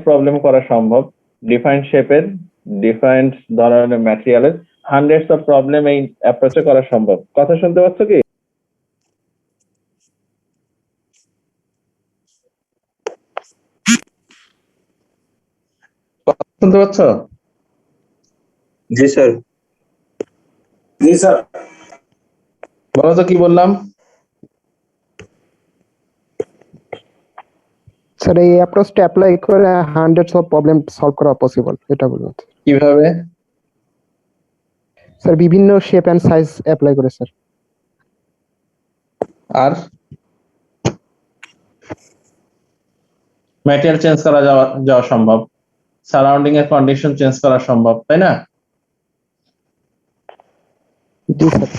Problem করা সম্ভব, different শেপের, ডিফারেন্ট ধরনের ম্যাটেরিয়ালের হান্ড্রেডস অফ প্রবলেম এই অ্যাপ্রোচে করা সম্ভব। কথা শুনতে পাচ্ছ কি? শুনতে পাচ্ছ? জি স্যার। জি স্যার। বলো তো কি বললাম? স্যার এই অ্যাপ্রোচটা অ্যাপ্লাই করে হান্ড্রেডস অফ প্রবলেম সলভ করা পসিবল, এটা বলুন কিভাবে? স্যার বিভিন্ন শেপ এন্ড সাইজ অ্যাপ্লাই করে স্যার। আর ম্যাটেরিয়াল চেঞ্জ করা যাওয়া সম্ভব, সারাউন্ডিং এর কন্ডিশন চেঞ্জ করা সম্ভব, তাই না? জি স্যার।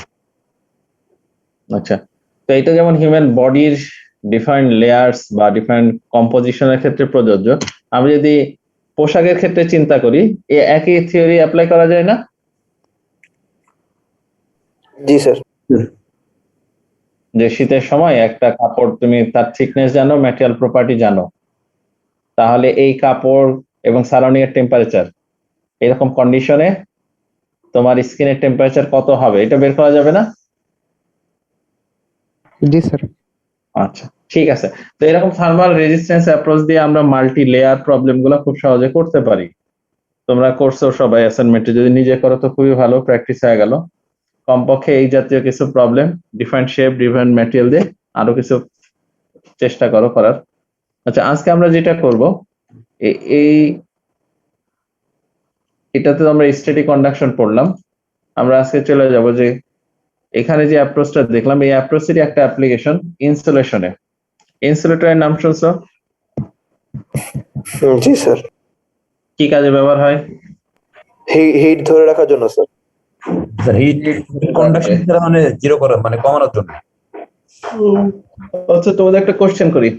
আচ্ছা, তো এটা যেমন হিউম্যান বডির ডিফারেন্ট লেয়ার্স বা ডিফারেন্ট কম্পোজিশনের ক্ষেত্রে প্রযোজ্য, আমি যদি পোশাকের ক্ষেত্রে চিন্তা করি, একই থিওরি অ্যাপ্লাই করা যায় না? জি স্যার। যে শীতের সময় একটা কাপড় তুমি তার থিকনেস জানো, ম্যাটেরিয়াল প্রপার্টি জানো, তাহলে এই কাপড় এবং সারাউন্ডিং এর টেম্পারেচার, এরকম কন্ডিশনে তোমার স্কিনের টেম্পারেচার কত হবে এটা বের করা যাবে না? জি স্যার। আচ্ছা, ঠিক আছে। তো এরকম থার্মাল রেজিস্ট্যান্স অ্যাপ্রোচ দিয়ে আমরা মাল্টি লেয়ার প্রবলেমগুলো খুব সহজে করতে পারি। তোমরা করছো সবাই অ্যাসাইনমেন্টে, যদি নিজে করো তো খুবই ভালো, প্র্যাকটিস হয়ে গেল। কমপক্ষে এই জাতীয় কিছু problem different shape, different material দিয়ে আরো কিছু চেষ্টা করো করার। আচ্ছা, আজকে আমরা যেটা করব, এই এটাতে আমরা স্ট্যাটিক কন্ডাকশন পড়লাম। আমরা আজকে চলে যাব যে এখানে যে অ্যাপ্রোচটা দেখলাম, এই অ্যাপ্রোচেরই একটা অ্যাপ্লিকেশন ইনসুলেশনে। ইনসুলেটরের নাম শুনছো? জি স্যার। কি কাজে ব্যবহার হয়? হিট ধরে রাখার জন্য স্যার। স্যার হিট কন্ডাকশন ছাড়া মানে জিরো করা মানে কমানোর জন্য। আচ্ছা, তোমাদের একটা কোশ্চেন করি।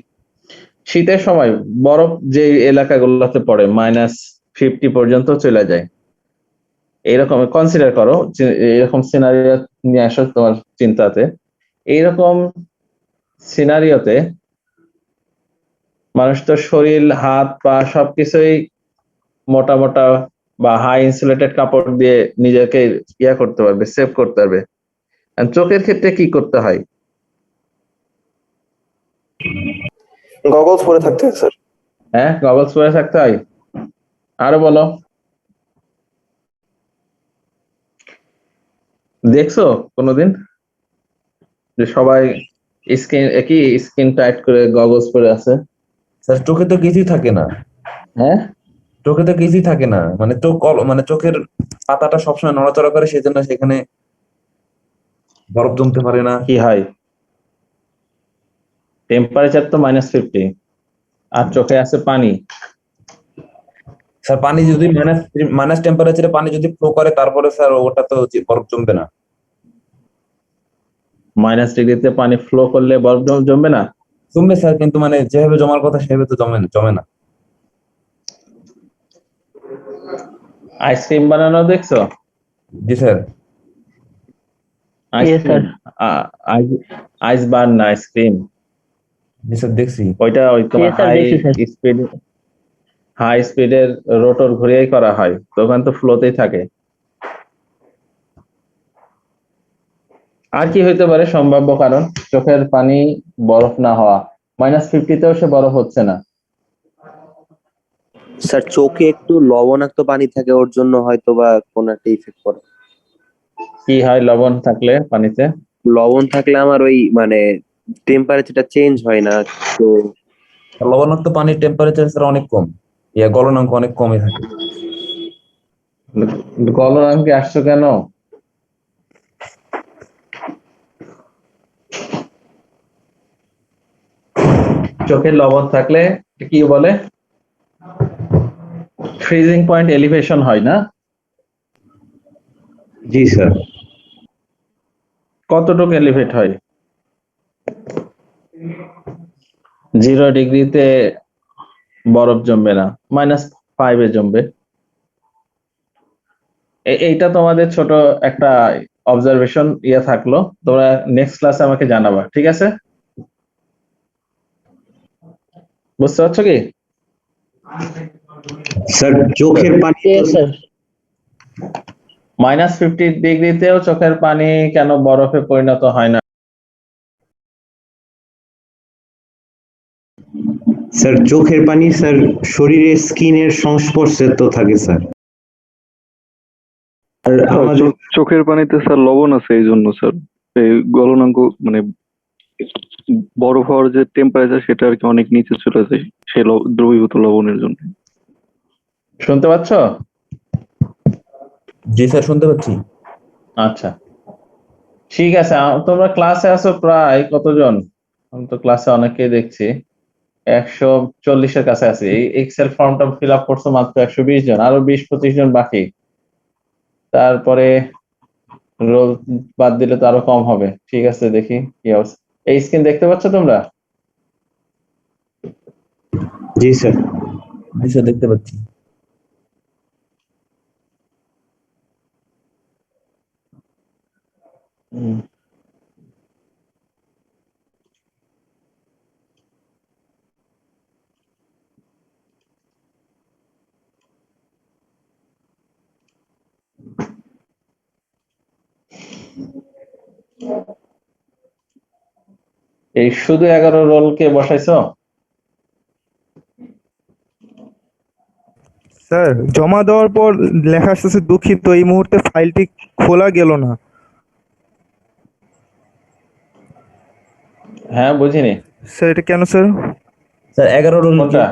শীতের সময় বরফ যে এলাকাগুলোতে পড়ে -50 পর্যন্ত চলে যায়, এইরকম কনসিডার করো, এরকম সিনারিও নিয়ে আসো তোমার চিন্তাতে। এইরকম সিনারিওতে মানুষ তো শরীর, হাত, পা সবকিছুই মোটা মোটা বা হাই ইনসুলেটেড কাপড় দিয়ে নিজেকে করতে পারবে, সেভ করতে পারবে। চোখের ক্ষেত্রে কি করতে হয়? গগলস পরে থাকতে হয় স্যার। হ্যাঁ, গগলস পরে থাকতে হয়। আরো বলো। দেখছো কোনোদিন যে সবাই স্কিন টাইট করে গগলস পরে আছে? স্যার চোখে তো কিছুই থাকে না। হ্যাঁ, চোখে তো কিছুই থাকে না, মানে মানে চোখের পাতাটা সবসময় নড়াচড়া করে, সেজন্য সেখানে বরফ জমতে পারে না। কি হয়? টেম্পারেচার তো -50, আর চোখে আছে পানি। স্যার পানি যদি মাইনাস টেম্পারেচারে পানি যদি ফ্লো করে, তারপরে স্যার ওটা তো বরফ জমবে না। -ডিগ্রিতে পানি ফ্লো করলে বরফ জমবে না? জমবে স্যার, কিন্তু মানে যেভাবে জমার কথা সেভাবে তো জমে না। আইসক্রিম বানানো দেখছো? জি স্যার। আইসক্রিম, আইস বার না আইসক্রিম, জি স্যার দেখছি। ওইটা ওই তোমার হাই স্পিডের রোটর ঘুরিয়েই করা হয়, তো ওখানে তো ফ্লোতেই থাকে। আর কি হইতে পারে সম্ভাব্য কারণ চোখের পানি বরফ না হওয়া? -50তেও সে বরফ হচ্ছে না। স্যার চোখে একটু লবণাক্ত পানি থাকে, ওর জন্য হয়তো বা কোন একটা ইফেক্ট পড়ে। কি হয় লবণ থাকলে পানিতে? লবণ থাকলে আমার ওই মানে টেম্পারেচারটা চেঞ্জ হয় না তো। লবণাক্ত পানির টেম্পারেচার স্যার অনেক কম, গলনাঙ্ক অনেক কমই থাকে। গলনাঙ্কে আসছো কেন? চোখে লবণ থাকলে কি বলে, ফ্রিজিং পয়েন্ট এলিভেশন হয় না? জি স্যার। কতটুকু এলিভেট হয়? 0 ডিগ্রিতে বরফ জমবে না, -5 জমবে। এইটা তোমাদের ছোট একটা অবজারভেশন থাকলো, তোমরা নেক্সট ক্লাসে আমাকে জানাবা, ঠিক আছে? বুঝতে পারছো কি? স্যার চোখের পানি Yes, sir. -50 ডিগ্রিতেও চোখের পানি কেন বরফে পরিণত হয় না? স্যার চোখের পানি স্যার শরীরের স্কিনের সংস্পর্শে তো থাকে স্যার। আর আমাদের চোখের পানিতে স্যার লবণ আছে এই জন্য স্যার এই গলনাঙ্ক মানে বরফ হওয়ার যে টেম্পারেচার সেটা আর কি অনেক নিচে চলে যায় সেই দ্রবীভূত লবণের জন্য। শুনতে পাচ্ছ? জি স্যার শুনতে পাচ্ছি। আচ্ছা, ঠিক আছে। তোমরা ক্লাসে আছো প্রায় কতজন? আমি তো ক্লাসে অনেকেই দেখছি 140-এর কাছে আছে। এই এক্সেল ফর্মটা ফিল আপ করছো মাত্র 120 জন, আরো 20-25 জন বাকি। তারপরে রোল বাদ দিলে তো আরো কম হবে। ঠিক আছে, দেখি কি অবস্থা। এই স্ক্রিন দেখতে পাচ্ছ তোমরা? জি স্যার। জি স্যার দেখতে পাচ্ছি। হুম। এই শুধু 11 রোলকে বসাইছো? স্যার জমা দেওয়ার পর লেখা আসতেছে দুঃখিত এই মুহূর্তে ফাইলটি খোলা গেল না। হ্যাঁ, বুঝিনি। স্যার এটা কেন স্যার? স্যার 11 রোল কি? কোনটা?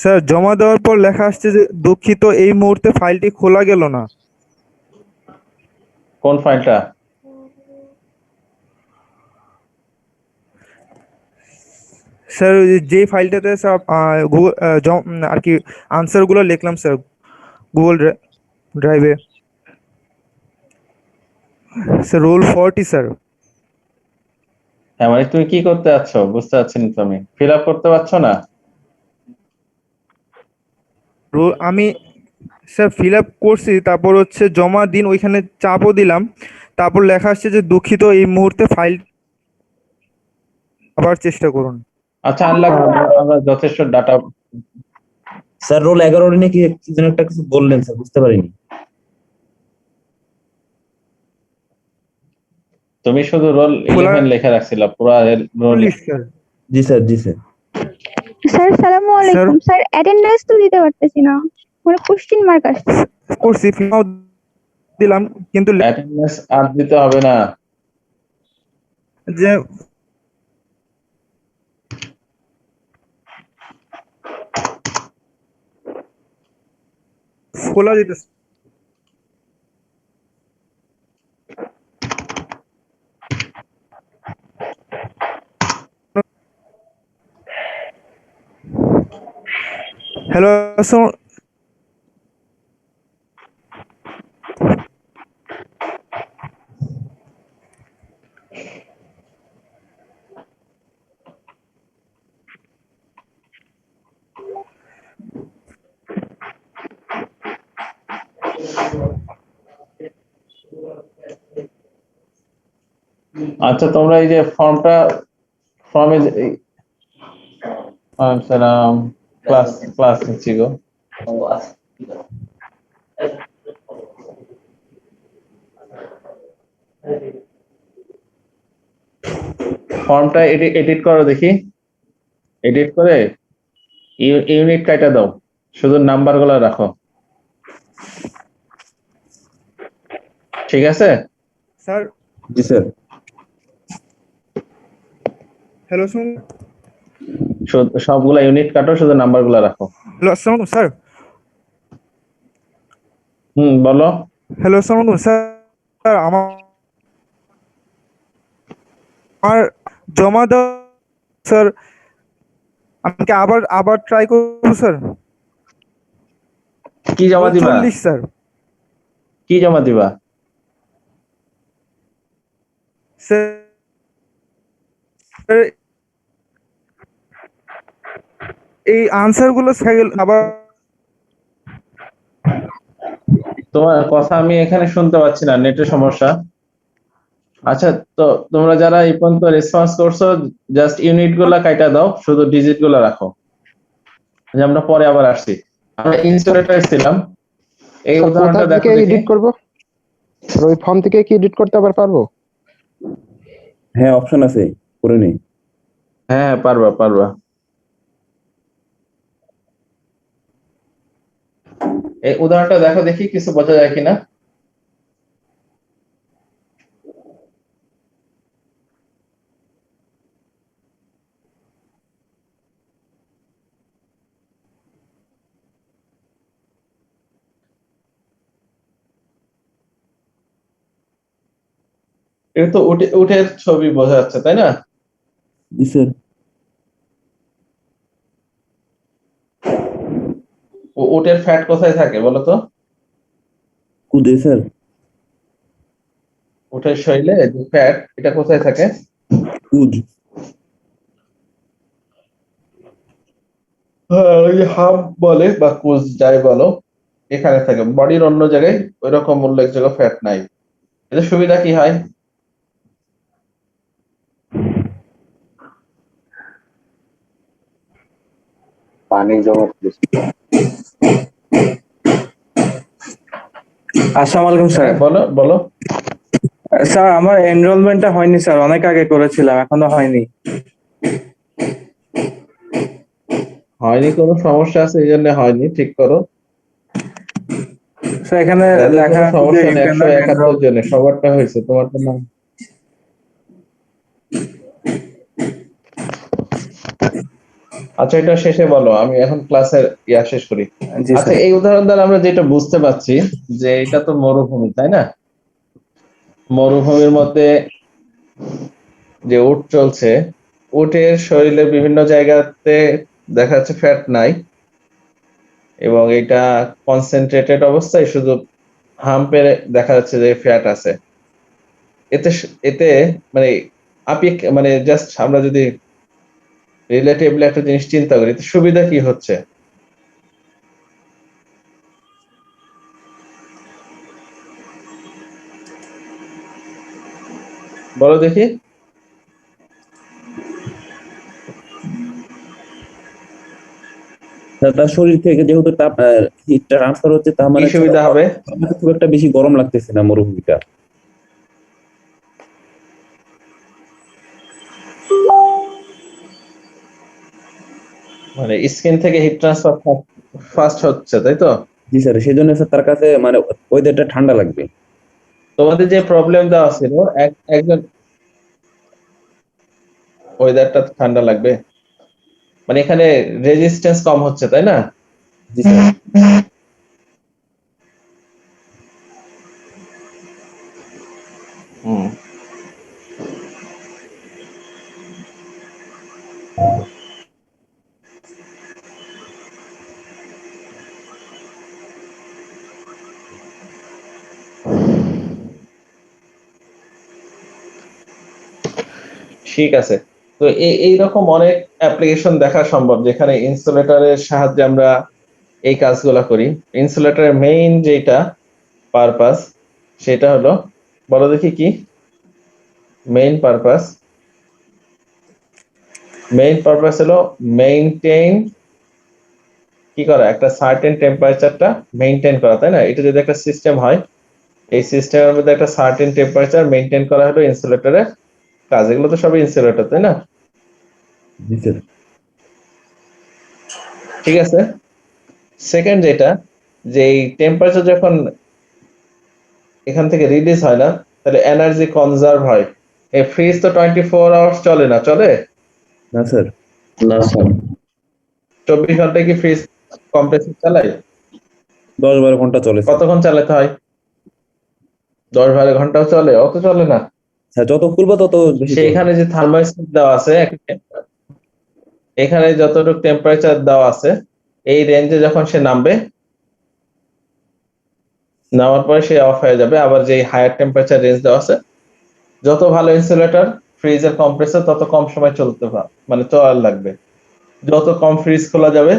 স্যার জমা দেওয়ার পর লেখা আসছে যে দুঃখিত এই মুহূর্তে ফাইলটি খোলা গেল না। কোন ফাইলটা? স্যার যে ফাইলটাতে স্যার গুগল আর কি আনসার গুলো লিখলাম স্যার গুগল ড্রাইভে স্যার রোল 40 স্যার। হ্যাঁ, মানে তুমি কি করতে যাচ্ছ বুঝতে পারছি না। তুমি ফিল আপ করতে পারছো না? রোল আমি স্যার ফিল আপ করছি, তারপর হচ্ছে জমা দিন ওইখানে চাপও দিলাম, তারপর লেখা আসছে যে দুঃখিত এই মুহূর্তে ফাইল আবার চেষ্টা করুন। আচ্ছা, আনলাগবে, আমরা যথেষ্ট ডাটা। স্যার রোল 11 নিয়ে কি যেন একটা কিছু বললেন স্যার, বুঝতে পারিনি। তুমি শুধু রোল 11 লেখা রাখছিলা, পুরো রোল। স্যার জি স্যার, জি স্যার। স্যার সালামু আলাইকুম। স্যার অ্যাটেন্ডেন্স তো দিতে পারতেছি না, মানে কোশ্চেন মার্ক আসছে। করছি ফিমাও দিলাম কিন্তু অ্যাটেন্ডেন্স আর দিতে হবে না। যে খোলা দিতেছে হ্যালো আচ্ছা, তোমরা এই যে ফর্মে সালাম ক্লাস নিচ্ছি গো। ফর্মটা এডিট করো দেখি। এডিট করে ইউনিট কাটা দাও, শুধু নাম্বার গুলো রাখো। ঠিক আছে স্যার? জি স্যার। হ্যালো শুনুন, সবগুলা ইউনিট কাটো, শুধু নাম্বার গুলো রাখো। হ্যালো আসসালামু স্যার। বলো। হ্যালো আসসালামু স্যার, আমার জমা দাও স্যার, আমি কি আবার ট্রাই করবো স্যার? কি জমা দিবা? 40 স্যার। কি জমা দিবা? স্যার এই আনসার গুলো আবার তোমার কথা আমি এখানে শুনতে পাচ্ছি না, নেটের সমস্যা। আচ্ছা, তো তোমরা যারা এই পর্যন্ত রেসপন্স করছো জাস্ট ইউনিট গুলা কাটা দাও, শুধু ডিজিট গুলা রাখো। যে আমরা পরে আবার আসছি, আমরা ইনসুলেটর ছিলাম। এই স্যার উদাহরণটা কোথা দেখো থেকে দেখি। এডিট করব? স্যার ওই ফর্ম থেকে কি এডিট করতে আবার পারবো? হ্যাঁ, অপশন আছে, করে নেই। হ্যাঁ, পারবা পারবা। এই উদাহরণটা দেখো দেখি কিছু বোঝা যায় কিনা। এটা তো উটের ছবি বোঝা যাচ্ছে, তাই না? জি স্যার। উটের ফ্যাট কোথায় থাকে বলো তো? কুদে স্যার। উটের শরীরে যে ফ্যাট, এটা কোথায় থাকে? কুদ। হ্যাঁ, ওই হাম্প বলে বা কুজ যাই বলো, এখানে থাকে। বডির অন্য জায়গায় ওইরকম উল্লেখযোগ্য ফ্যাট নাই। এতে সুবিধা কি হয়? পানি জমা। আসসালামু আলাইকুম স্যার। হ্যাঁ, বলো বলো। স্যার আমার এনরোলমেন্টটা হয়নি স্যার, অনেক আগে করেছিলাম, এখনো হয়নি। হয়নি, কোনো সমস্যা আছে এই জন্য হয়নি, ঠিক করো। স্যার এখানে তাদের লেখা কোনো আছে যে সমস্যা ইউ নেই, ক্যান নট 171 এনরোল। জনের সবারটা হয়েছে, তোমারটা না। আচ্ছা, এটা শেষে বলো, আমি এখন ক্লাসের শেষ করি। জি আচ্ছা, স্যার। এই উদাহরণ দ্বারা আমরা যেটা বুঝতে পারছি যে এটা তো মরুভূমি, তাই না? মরুভূমির মধ্যে যে উট চলছে, উটের শরীরের বিভিন্ন জায়গাতে দেখা যাচ্ছে ফ্যাট নাই, এবং এটা কনসেন্ট্রেটেড অবস্থায় শুধু হাম্পে দেখা যাচ্ছে যে ফ্যাট আছে। এতে মানে মানে জাস্ট আমরা যদি রিলেটিভলি একটা জিনিস চিন্তা করি, এতে সুবিধা কি হচ্ছে বলো দেখি। তার শরীর থেকে যেহেতু তাপ হিটটা ট্রান্সফার হচ্ছে, তার কি মানে সুবিধা হবে? খুব একটা বেশি গরম লাগতেছে না মরুভূমিটা। মানে স্কিন থেকে হিট ট্রান্সফার ফাস্ট হচ্ছে, তাই তো? জি স্যার, সেই জন্য স্যার তার কাছে মানে ওয়েদারটা ঠান্ডা লাগবে। তোমাদের যে প্রবলেম দেওয়া ছিল, একজন ওয়েদারটা ঠান্ডা লাগবে, মানে এখানে রেজিস্ট্যান্স কম হচ্ছে, তাই না? জি স্যার। হুম, ঠিক আছে। তো এইরকম অনেক অ্যাপ্লিকেশন দেখা সম্ভব যেখানে ইনসুলেটরের সাহায্যে আমরা এই কাজগুলা করি। ইনসুলেটরের মেইন যেটা পারপাস, সেটা হলো, বলো দেখি কি মেইন পারপাস? মেইন পারপাস হলো মেইনটেইন, কি করা, একটা সার্টেন টেম্পারেচারটা মেইনটেইন করা, তাই না? এটা যদি একটা সিস্টেম হয়, এই সিস্টেমের মধ্যে একটা সার্টেন টেম্পারেচার মেইনটেইন করা হলো ইনসুলেটরের কাজ। এগুলো তো সবই ইনসুলেটর, তাই না? জি স্যার। ঠিক আছে। সেকেন্ড যেটা, যে এই টেম্পারেচার যখন এখান থেকে রিলিজ হয় না, তাহলে এনার্জি কনজার্ভ হয়। এই ফ্রিজ তো 24 আওয়ার্স চলে না, চলে? না স্যার। না স্যার। 24 ঘন্টায় কি ফ্রিজ কম্প্রেসর চালায়? 10-12 ঘন্টা চলে স্যার। কতক্ষণ চালাতে হয়? 10-12 ঘন্টাও চলে? অত চলে না। হ্যাঁ, যত খুলবো তত বেশি চলবে। সেইখানে যে থার্মোস্ট্যাট দেওয়া আছে, এখানে যতটুকু টেম্পারেচার দেওয়া আছে, এই রেঞ্জে যখন সে নামবে, নামার পরে সে অফ হয়ে যাবে। আবার যে হায়ার টেম্পারেচার রেঞ্জ দেওয়া আছে, যত ভালো ইনসুলেটর ফ্রিজের কম্প্রেসর তত কম সময় মানে চলার লাগবে। যত কম ফ্রিজ খোলা যাবে,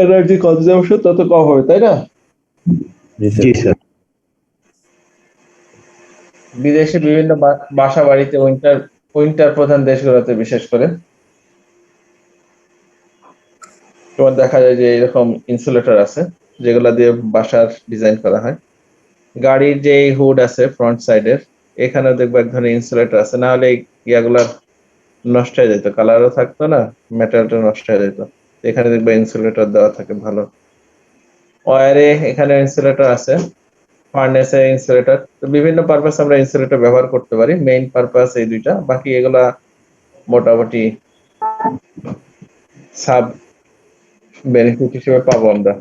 এনার্জি কনজাম্পশন তত কম হবে, তাই না? জি স্যার। বিদেশে বিভিন্ন বাসা বাড়িতে উইন্টার প্রধান দেশগুলোতে বিশেষ করে তোমার দেখা যায় যে এরকম ইনসুলেটর আছে যেগুলা দিয়ে বাসার ডিজাইন করা হয়। গাড়ির যে হুড আছে ফ্রন্ট সাইডের, এখানে দেখবো এক ধরনের ইনসুলেটর আছে, না হলে এই ইয়াগুলা নষ্ট হয়ে যেত, কালারও থাকতো না, মেটালটা নষ্ট হয়ে যেত। এখানে দেখবে ইনসুলেটর দেওয়া থাকে ভালো। ওয়ারে এখানে ইনসুলেটর আছে, ফার্নেসে ইনসুলেটর, তো বিভিন্ন পারপাস আমরা ইনসুলেটর ব্যবহার করতে পারি। মেইন পারপাস এই দুইটা, বাকি এগুলা মোটামুটি সাব বেনিফিট হিসেবে পাবো আমরা।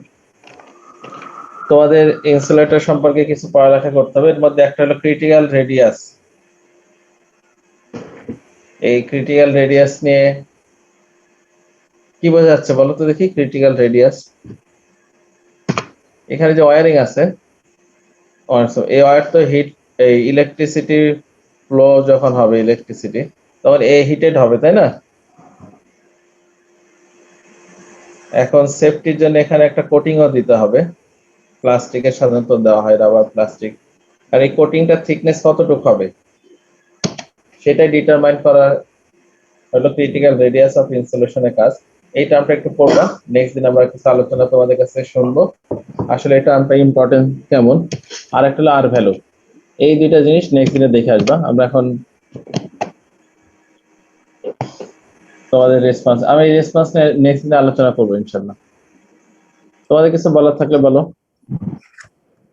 তোমাদের ইনসুলেটর সম্পর্কে কিছু পড়ালেখা করতে হবে। এর মধ্যে একটা হলো ক্রিটিক্যাল রেডিয়াস। এই ক্রিটিক্যাল রেডিয়াস নিয়ে কি বোঝা যাচ্ছে বলো তো দেখি? ক্রিটিক্যাল রেডিয়াস, এখানে যে ওয়্যারিং আছে, এই ওয়্যার তো হিট, এই ইলেকট্রিসিটি ফ্লো যখন হবে ইলেকট্রিসিটি, তখন এ হিটেড হবে, তাই না? এখন সেফটির জন্য এখানে একটা কোটিংও দিতে হবে। প্লাস্টিকের সাধারণত দেওয়া হয়, রাবার প্লাস্টিক। আর এই কোটিংটার থিকনেস কতটুকু হবে সেটাই ডিটারমাইন করা হলো ক্রিটিক্যাল রেডিয়াস অফ ইনসুলেশনের কাজ। এই টার্মটা একটু পড়বা, নেক্সট দিন আমরা কিছু আলোচনা তোমাদের কাছে শুনবো আসলে এই টার্মটা ইম্পর্টেন্ট কেমন। আর একটা হলো আর ভ্যালু। এই দুইটা জিনিস নেক্সট দিনে দেখে আসবা। আমরা এখন তোমাদের রেসপন্স, আমি রেসপন্স নেক্সট দিনে আলোচনা করবো ইনশাল্লাহ। তোমাদের কিছু বলার থাকলে বলো।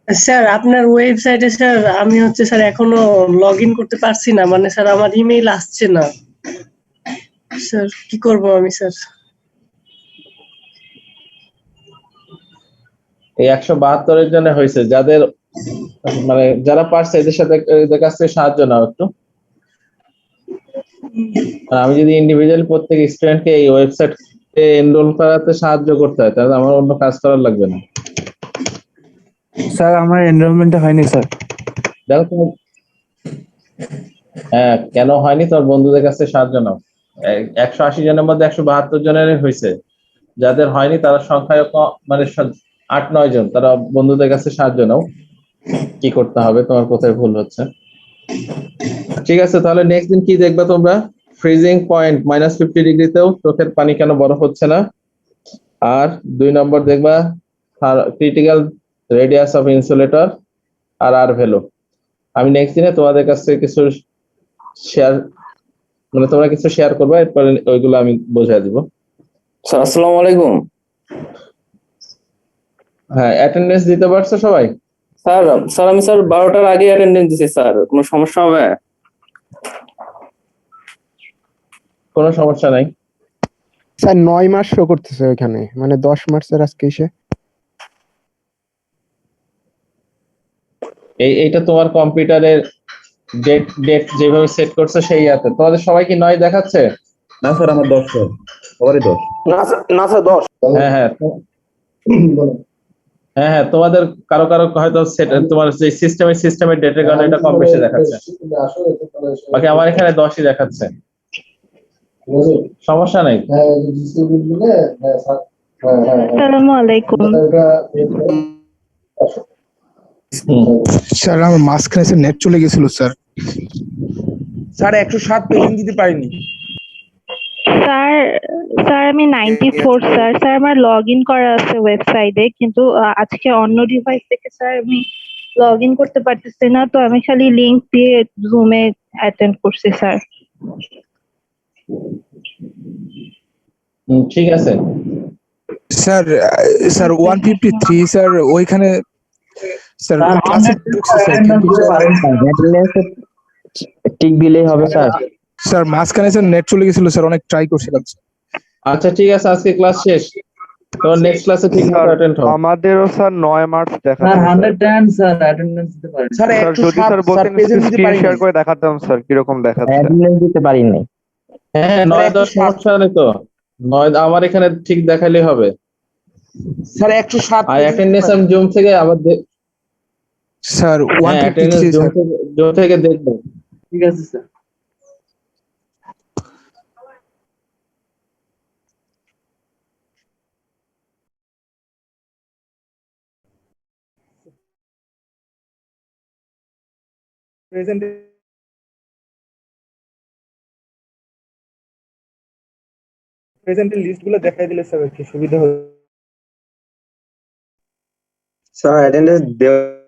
স্যার আপনার ওয়েবসাইটে স্যার আমি হচ্ছে স্যার এখনো লগ ইন করতে পারছি না, মানে স্যার আমার ইমেইল আসছে না স্যার, কি করব আমি স্যার? এই 172 জন্য হয়েছে, যাদের মানে যারা পারছে এদের সাথে এদের কাছ থেকে সাহায্য নাও একটু। আর আমি যদি ইন্ডিভিজুয়াল প্রত্যেক স্টুডেন্টকে এই ওয়েবসাইটে এনরোল করাতে সাহায্য করতে হয়, তাহলে আমার অন্য কাজ করার লাগবে না। স্যার আমার এনরোলমেন্টটা হয়নি স্যার। দেখো তুমি, হ্যাঁ কেন হয়নি, তোর বন্ধুদের কাছে সাহায্য নাও। 180 জনের মধ্যে 172 জনের হয়েছে, যাদের হয়নি তারা সংখ্যায় মানে 8-9 জন, তারা বন্ধুদের কাছে সাহায্য নাও কি করতে হবে, তোমার কোথায় ভুল হচ্ছে। ঠিক আছে, তাহলে নেক্সট দিন কি দেখবা তোমরা? ফ্রিজিং পয়েন্ট -50 ডিগ্রিতেও চোখের পানি কেন বরফ হচ্ছে না। আর 2 নম্বর দেখবা ক্রিটিক্যাল রেডিয়াস অফ ইনসুলেটর আর আর ভ্যালু। আমি নেক্সট দিনে তোমাদের কাছ থেকে কিছু শেয়ার, মানে তোমরা কিছু শেয়ার করবে, এরপরে ওইগুলো আমি বোঝাই দিব। স্যার আসসালামু আলাইকুম। হ্যাঁ, অ্যাটেন্ডেন্স দিতে পারছো সবাই? স্যার স্যার আমি স্যার 12টার আগে অ্যাটেন্ডেন্স দিছি স্যার, কোনো সমস্যা হবে? কোনো সমস্যা নাই। স্যার 9 মাস শো করতেছে ওইখানে, মানে 10 মার্চের আজকে এসে। এইটা তোমার কম্পিউটারের ডেট ডেট যেভাবে সেট করছো সেই আছে। তোমাদের সবাই কি 9 দেখাচ্ছে? না স্যার, আমার 10 স্যার, সবারই 10। না স্যার 10। হ্যাঁ হ্যাঁ হ্যাঁ হ্যাঁ, তোমাদের কারো কারো হয়তো তোমার যে সিস্টেমের ডেটের কারণে এটা কম বেশি দেখাচ্ছে, বাকি আমার এখানে 10ই দেখাচ্ছে। সমস্যা নেই। আসসালামু আলাইকুম। স্যার আমার মাঝখানে নেট চলে গেছিল স্যার। স্যার 107 পেজিং দিতে পারিনি স্যার। স্যার আমি 94 স্যার। স্যার আমার লগ ইন করা আছে ওয়েবসাইটে, কিন্তু আজকে অন্য ডিভাইস থেকে স্যার আমি লগ ইন করতে পারতেছি না, তো আমি খালি লিংক দিয়ে জুমে অ্যাটেন্ড করছি স্যার। ঠিক আছে স্যার স্যার 153 স্যার, ওইখানে স্যার ক্লাসে ঢুকছে স্যার, কিন্তু ঠিক দিলেই হবে স্যার। স্যার মাঝখানে স্যার নেট চলে গেছিল স্যার, অনেক ট্রাই করছিলাম স্যার। আচ্ছা ঠিক আছে, আজকে ক্লাস শেষ, তোমার নেক্সট ক্লাসে ঠিক মতো অ্যাটেন্ড হও। আমাদেরও স্যার 9 মার্চ দেখা স্যার 110 স্যার অ্যাটেন্ডেন্স দিতে পারেন স্যার স্যার। যদি স্যার 107 বলতেন পেজিং দিতে স্ক্রিন পারিনি শেয়ার করে দেখাতাম স্যার কিরকম দেখাচ্ছে। অ্যাটেন্ডেন্স দিতে পারি নাই। হ্যাঁ 9-10 সমস্যা নেই তো, 9 আমার এখানে ঠিক দেখাইলেই হবে। স্যার 107 আর অ্যাটেন্ডেন্স আমি জুম থেকে আবার স্যার হ্যাঁ অ্যাটেন্ডেন্স 153 স্যার। জুম থেকে দেখবো। ঠিক আছে স্যার। প্রেজেন্টের লিস্টগুলো দেখাই দিলে স্যার কি সুবিধা হবে। স্যার অ্যাটেন্ডেন্স দেওয়া